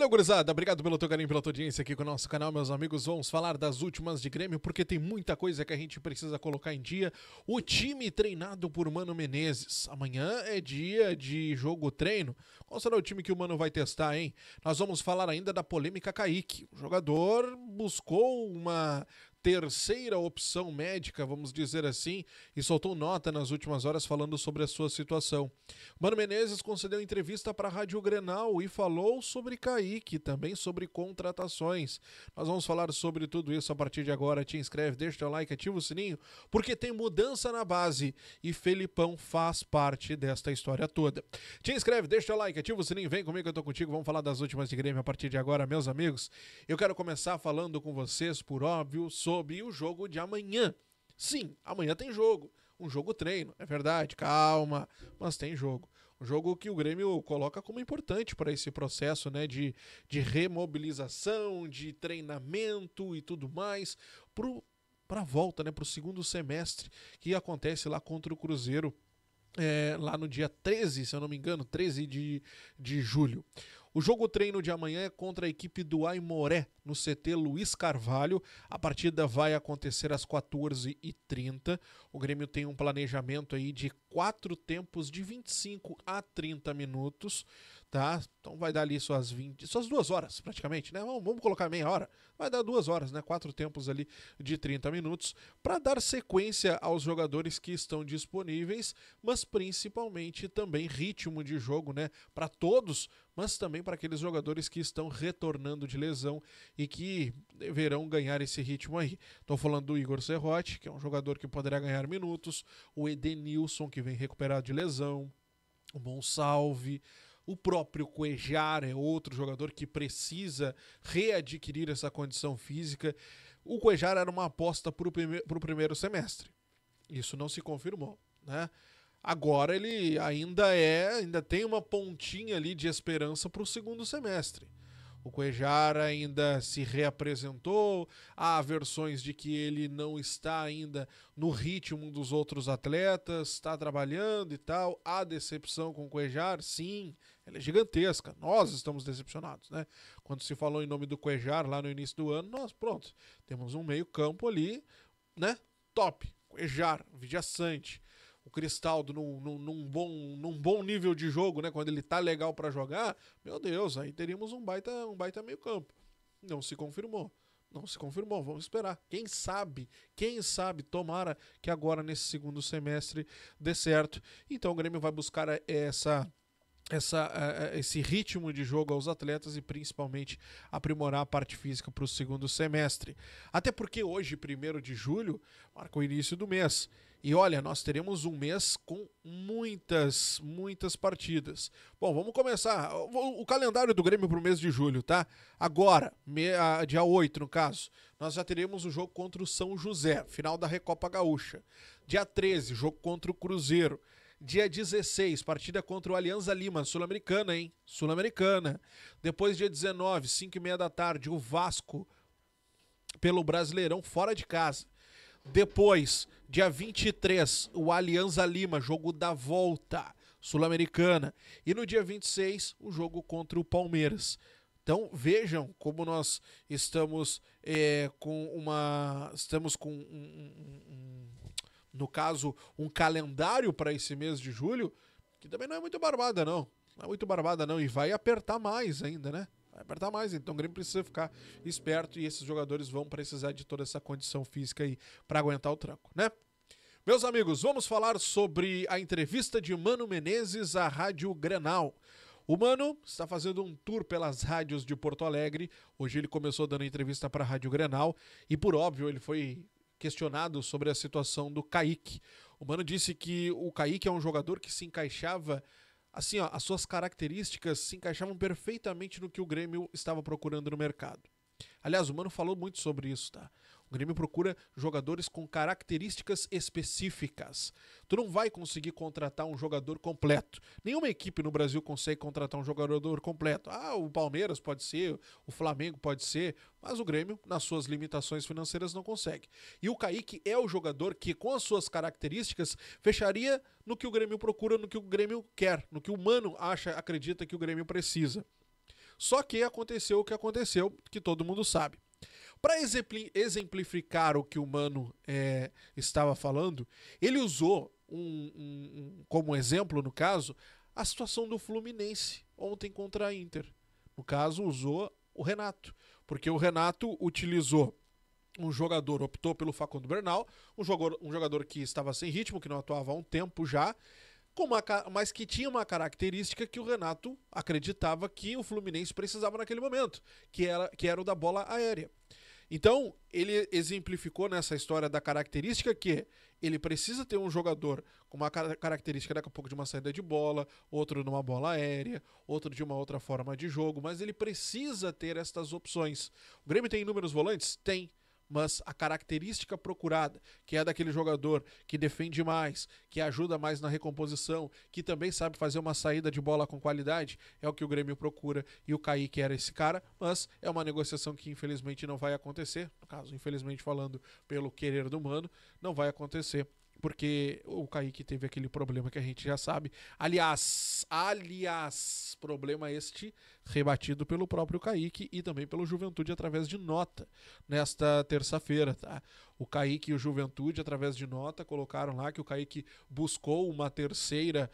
Valeu, gurizada. Obrigado pelo teu carinho, pela tua audiência aqui com o nosso canal, meus amigos. Vamos falar das últimas de Grêmio, porque tem muita coisa que a gente precisa colocar em dia. O time treinado por Mano Menezes. Amanhã é dia de jogo-treino. Qual será o time que o Mano vai testar, hein? Nós vamos falar ainda da polêmica Kaique. O jogador buscou uma terceira opção médica, vamos dizer assim, e soltou nota nas últimas horas falando sobre a sua situação. Mano Menezes concedeu entrevista para a Rádio Grenal e falou sobre Kaique, também sobre contratações. Nós vamos falar sobre tudo isso a partir de agora. Te inscreve, deixa teu like, ativa o sininho, porque tem mudança na base e Felipão faz parte desta história toda. Te inscreve, deixa teu like, ativa o sininho, vem comigo que eu tô contigo, vamos falar das últimas de Grêmio a partir de agora, meus amigos. Eu quero começar falando com vocês, por óbvio, sobre o jogo de amanhã. Sim, amanhã tem jogo. Um jogo treino, é verdade, calma, mas tem jogo. Um jogo que o Grêmio coloca como importante para esse processo, né, de remobilização, de treinamento e tudo mais, para a volta, né, para o segundo semestre, que acontece lá contra o Cruzeiro, lá no dia 13, se eu não me engano, 13 de julho. O jogo treino de amanhã é contra a equipe do Aimoré, no CT Luiz Carvalho. A partida vai acontecer às 14h30. O Grêmio tem um planejamento aí de 4 tempos de 25 a 30 minutos, tá? Então vai dar ali suas 2 horas praticamente, né? Vamos colocar meia hora. Vai dar 2 horas, né? 4 tempos ali de 30 minutos para dar sequência aos jogadores que estão disponíveis, mas principalmente também ritmo de jogo, né? Para todos, mas também para aqueles jogadores que estão retornando de lesão e que deverão ganhar esse ritmo aí. Estou falando do Igor Serrote, que é um jogador que poderá ganhar minutos, o Edenilson, que vem recuperado de lesão, o Monsalve, o próprio Cuejar é outro jogador que precisa readquirir essa condição física. O Cuejar era uma aposta para o primeiro semestre. Isso não se confirmou, né? Agora ele ainda tem uma pontinha ali de esperança para o segundo semestre. O Cuejar ainda se reapresentou, há versões de que ele não está ainda no ritmo dos outros atletas, está trabalhando e tal. Há decepção com o Cuejar? Sim, ela é gigantesca. Nós estamos decepcionados, né? Quando se falou em nome do Cuejar lá no início do ano, nós, pronto, temos um meio campo ali, né? Top. Cuejar, Vidiaçante, o Cristaldo num bom nível de jogo, né? Quando ele tá legal para jogar, meu Deus, aí teríamos um baita meio campo. Não se confirmou. Não se confirmou, vamos esperar. Quem sabe, tomara que agora nesse segundo semestre dê certo. Então o Grêmio vai buscar esse ritmo de jogo aos atletas e principalmente aprimorar a parte física para o segundo semestre. Até porque hoje, 1º de julho, marca o início do mês. E olha, nós teremos um mês com muitas partidas. Bom, vamos começar. O calendário do Grêmio para o mês de julho, tá? Agora, dia 8 no caso, nós já teremos o jogo contra o São José, final da Recopa Gaúcha. Dia 13, jogo contra o Cruzeiro. Dia 16, partida contra o Alianza Lima, Sul-Americana, hein? Sul-Americana. Depois, dia 19, 5h30 da tarde, o Vasco pelo Brasileirão fora de casa. Depois, dia 23, o Alianza Lima, jogo da volta, Sul-Americana. E no dia 26, o jogo contra o Palmeiras. Então vejam como nós estamos no caso, um calendário para esse mês de julho, que também não é muito barbada não, e vai apertar mais ainda, né? Vai apertar mais, então o Grêmio precisa ficar esperto e esses jogadores vão precisar de toda essa condição física aí para aguentar o tranco, né? Meus amigos, vamos falar sobre a entrevista de Mano Menezes à Rádio Grenal. O Mano está fazendo um tour pelas rádios de Porto Alegre. Hoje ele começou dando entrevista para a Rádio Grenal e, por óbvio, ele foi questionado sobre a situação do Kaique. O Mano disse que o Kaique é um jogador que se encaixava, assim, ó, as suas características se encaixavam perfeitamente no que o Grêmio estava procurando no mercado. Aliás, o Mano falou muito sobre isso, tá? O Grêmio procura jogadores com características específicas. Tu não vai conseguir contratar um jogador completo. Nenhuma equipe no Brasil consegue contratar um jogador completo. Ah, o Palmeiras pode ser, o Flamengo pode ser, mas o Grêmio, nas suas limitações financeiras, não consegue. E o Kaique é o jogador que, com as suas características, fecharia no que o Grêmio procura, no que o Grêmio quer, no que o Mano acredita que o Grêmio precisa. Só que aconteceu o que aconteceu, que todo mundo sabe. Para exemplificar o que o Mano estava falando, ele usou como exemplo, no caso, a situação do Fluminense ontem contra a Inter. No caso, usou o Renato, porque o Renato utilizou um jogador, optou pelo Facundo Bernal, um jogador que estava sem ritmo, que não atuava há um tempo já, mas que tinha uma característica que o Renato acreditava que o Fluminense precisava naquele momento, que era o da bola aérea. Então, ele exemplificou nessa história da característica que ele precisa ter um jogador com uma característica daqui a pouco de uma saída de bola, outro numa bola aérea, outro de uma outra forma de jogo, mas ele precisa ter estas opções. O Grêmio tem inúmeros volantes? Tem. Mas a característica procurada, que é daquele jogador que defende mais, que ajuda mais na recomposição, que também sabe fazer uma saída de bola com qualidade, é o que o Grêmio procura, e o Kaique era esse cara, mas é uma negociação que infelizmente não vai acontecer, no caso, infelizmente falando pelo querer do Mano, não vai acontecer, porque o Kaique teve aquele problema que a gente já sabe. Aliás, problema este rebatido pelo próprio Kaique e também pelo Juventude através de nota nesta terça-feira, tá? O Kaique e o Juventude, através de nota, colocaram lá que o Kaique buscou uma terceira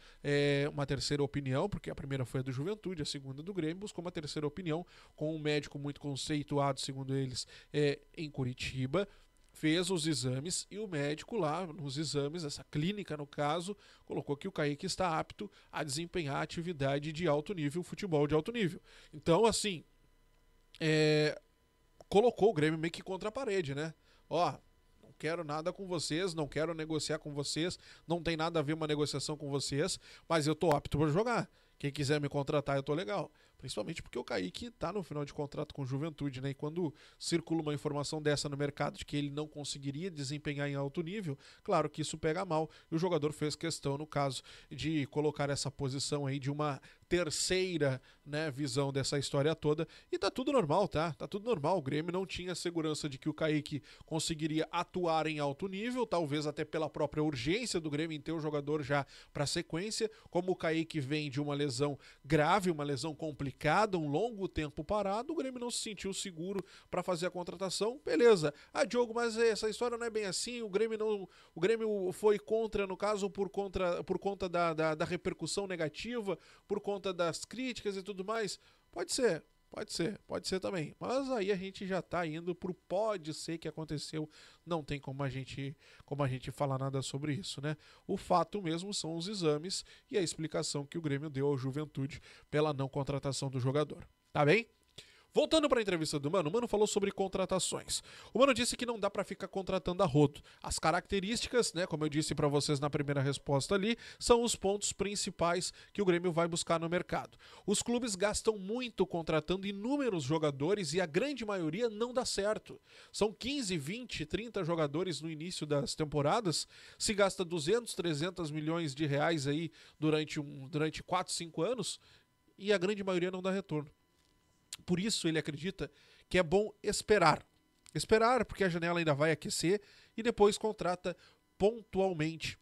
opinião, porque a primeira foi a do Juventude, a segunda do Grêmio, buscou uma terceira opinião com um médico muito conceituado, segundo eles, em Curitiba. Fez os exames e o médico lá, nos exames, essa clínica no caso, colocou que o Kaique está apto a desempenhar atividade de alto nível, futebol de alto nível. Então, assim, colocou o Grêmio meio que contra a parede, né? Ó, não quero nada com vocês, não quero negociar com vocês, não tem nada a ver uma negociação com vocês, mas eu tô apto para jogar. Quem quiser me contratar, eu tô legal. Principalmente porque o Kaique tá no final de contrato com Juventude, né? E quando circula uma informação dessa no mercado de que ele não conseguiria desempenhar em alto nível, claro que isso pega mal. E o jogador fez questão, no caso, de colocar essa posição aí de uma terceira, né, visão dessa história toda. E tá tudo normal, tá? Tá tudo normal. O Grêmio não tinha segurança de que o Kaique conseguiria atuar em alto nível, talvez até pela própria urgência do Grêmio em ter o jogador já para sequência. Como o Kaique vem de uma lesão grave, uma lesão complicada, um longo tempo parado, o Grêmio não se sentiu seguro para fazer a contratação. Beleza. Ah, Diogo, mas essa história não é bem assim. O Grêmio foi contra, no caso, por conta da repercussão negativa, por conta das críticas e tudo mais. Pode ser também. Mas aí a gente já tá indo pro pode ser que aconteceu. Não tem como a gente falar nada sobre isso, né? O fato mesmo são os exames e a explicação que o Grêmio deu ao Juventude pela não contratação do jogador. Tá bem? Voltando para a entrevista do Mano, o Mano falou sobre contratações. O Mano disse que não dá para ficar contratando a rodo. As características, né, como eu disse para vocês na primeira resposta ali, são os pontos principais que o Grêmio vai buscar no mercado. Os clubes gastam muito contratando inúmeros jogadores e a grande maioria não dá certo. São 15, 20, 30 jogadores no início das temporadas, se gasta 200, 300 milhões de reais aí durante 4, 5 anos e a grande maioria não dá retorno. Por isso ele acredita que é bom esperar. Esperar, porque a janela ainda vai aquecer e depois contrata pontualmente.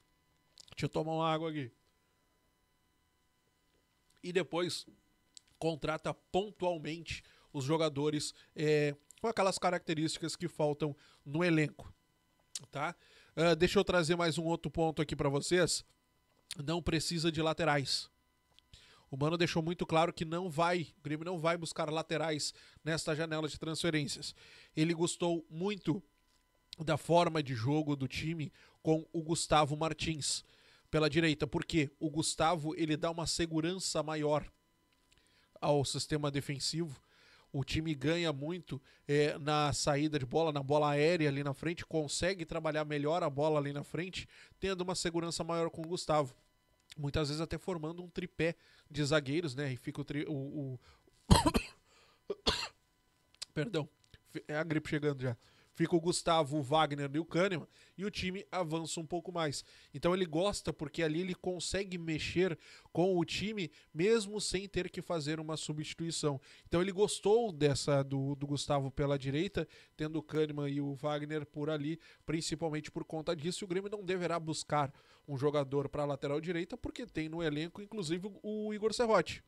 Deixa eu tomar uma água aqui. E depois contrata pontualmente os jogadores com aquelas características que faltam no elenco. Tá? Deixa eu trazer mais um outro ponto aqui para vocês. Não precisa de laterais. O Mano deixou muito claro que o Grêmio não vai buscar laterais nesta janela de transferências. Ele gostou muito da forma de jogo do time com o Gustavo Martins pela direita, porque o Gustavo ele dá uma segurança maior ao sistema defensivo. O time ganha muito na saída de bola, na bola aérea ali na frente, consegue trabalhar melhor a bola ali na frente, tendo uma segurança maior com o Gustavo. Muitas vezes até formando um tripé de zagueiros, né? E fica Perdão, é a gripe chegando já. Fica o Gustavo, o Wagner e o Kahneman e o time avança um pouco mais. Então ele gosta porque ali ele consegue mexer com o time mesmo sem ter que fazer uma substituição. Então ele gostou do Gustavo pela direita, tendo o Kahneman e o Wagner por ali, principalmente por conta disso. O Grêmio não deverá buscar um jogador para a lateral direita porque tem no elenco inclusive o Igor Serrote.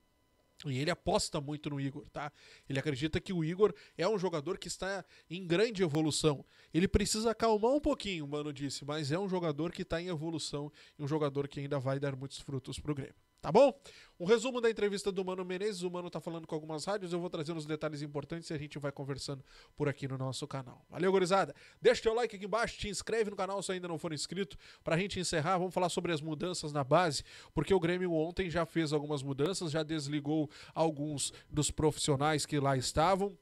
E ele aposta muito no Igor, tá? Ele acredita que o Igor é um jogador que está em grande evolução. Ele precisa acalmar um pouquinho, o Mano disse, mas é um jogador que está em evolução e um jogador que ainda vai dar muitos frutos pro Grêmio. Tá bom? Um resumo da entrevista do Mano Menezes. O Mano tá falando com algumas rádios. Eu vou trazendo os detalhes importantes e a gente vai conversando por aqui no nosso canal. Valeu, gurizada. Deixa o teu like aqui embaixo. Te inscreve no canal se ainda não for inscrito. Pra gente encerrar, vamos falar sobre as mudanças na base. Porque o Grêmio ontem já fez algumas mudanças. Já desligou alguns dos profissionais que lá estavam.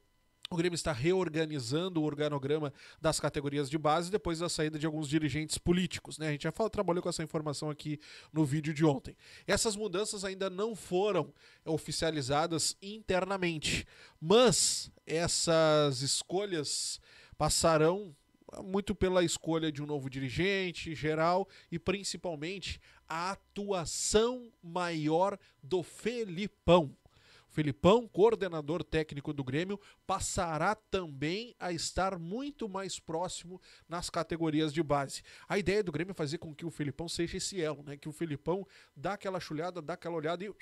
O Grêmio está reorganizando o organograma das categorias de base depois da saída de alguns dirigentes políticos, né? A gente já trabalhou com essa informação aqui no vídeo de ontem. Essas mudanças ainda não foram oficializadas internamente, mas essas escolhas passarão muito pela escolha de um novo dirigente geral e principalmente a atuação maior do Felipão. Felipão, coordenador técnico do Grêmio, passará também a estar muito mais próximo nas categorias de base. A ideia do Grêmio é fazer com que o Felipão seja esse elo, né? Que o Felipão dá aquela chulhada, dá aquela olhada e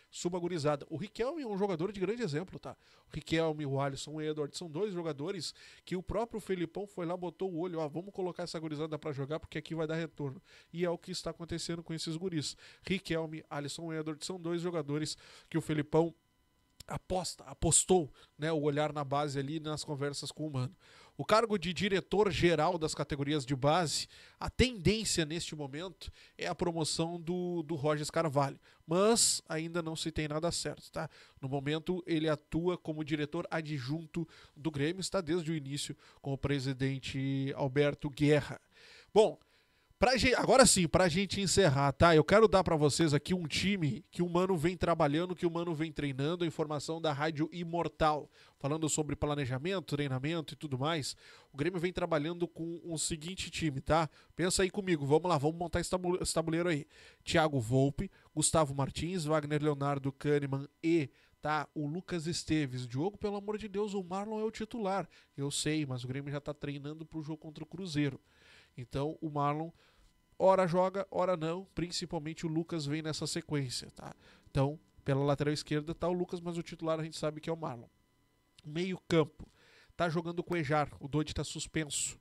suba a gurizada. O Riquelme é um jogador de grande exemplo, tá? O Riquelme, o Alisson, o Edward são dois jogadores que o próprio Felipão foi lá, botou o olho, vamos colocar essa gurizada pra jogar porque aqui vai dar retorno. E é o que está acontecendo com esses guris. Riquelme, Alisson, Edward são dois jogadores que o Felipão apostou, né, o olhar na base ali nas conversas com o Mano. O cargo de diretor-geral das categorias de base, a tendência neste momento é a promoção do Rogers Carvalho, mas ainda não se tem nada certo, tá? No momento ele atua como diretor adjunto do Grêmio, está desde o início com o presidente Alberto Guerra. Bom, agora sim, pra gente encerrar, tá? Eu quero dar pra vocês aqui um time que o Mano vem trabalhando, que o Mano vem treinando, a informação da Rádio Imortal, falando sobre planejamento, treinamento e tudo mais. O Grêmio vem trabalhando com o seguinte time, tá? Pensa aí comigo, vamos lá, vamos montar esse tabuleiro aí. Thiago Volpe, Gustavo Martins, Wagner Leonardo, Kahneman e... tá, o Lucas Esteves. Diogo, pelo amor de Deus, o Marlon é o titular. Eu sei, mas o Grêmio já tá treinando pro jogo contra o Cruzeiro. Então, o Marlon ora joga, ora não, principalmente o Lucas vem nessa sequência, tá? Então, pela lateral esquerda tá o Lucas, mas o titular a gente sabe que é o Marlon. Meio campo, tá jogando o Cuejar, o Dodi tá suspenso.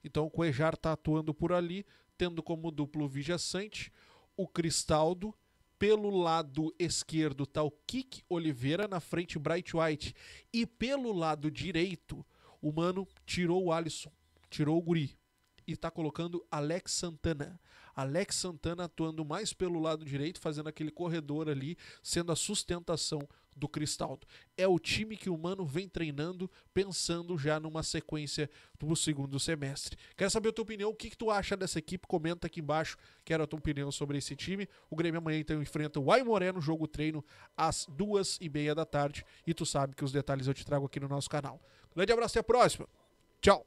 Então o Cuejar tá atuando por ali, tendo como duplo Vigia Sante, o Cristaldo. Pelo lado esquerdo tá o Kik Oliveira, na frente Bright White. E pelo lado direito, o Mano tirou o Alisson, tirou o Guri. E tá colocando Alex Santana. Alex Santana atuando mais pelo lado direito, fazendo aquele corredor ali, sendo a sustentação do Cristaldo. É o time que o Mano vem treinando, pensando já numa sequência pro segundo semestre. Quero saber a tua opinião, o que tu acha dessa equipe? Comenta aqui embaixo, quero a tua opinião sobre esse time. O Grêmio amanhã então enfrenta o Aimoré no jogo treino às 2h30 da tarde. E tu sabe que os detalhes eu te trago aqui no nosso canal. Grande abraço, até a próxima. Tchau.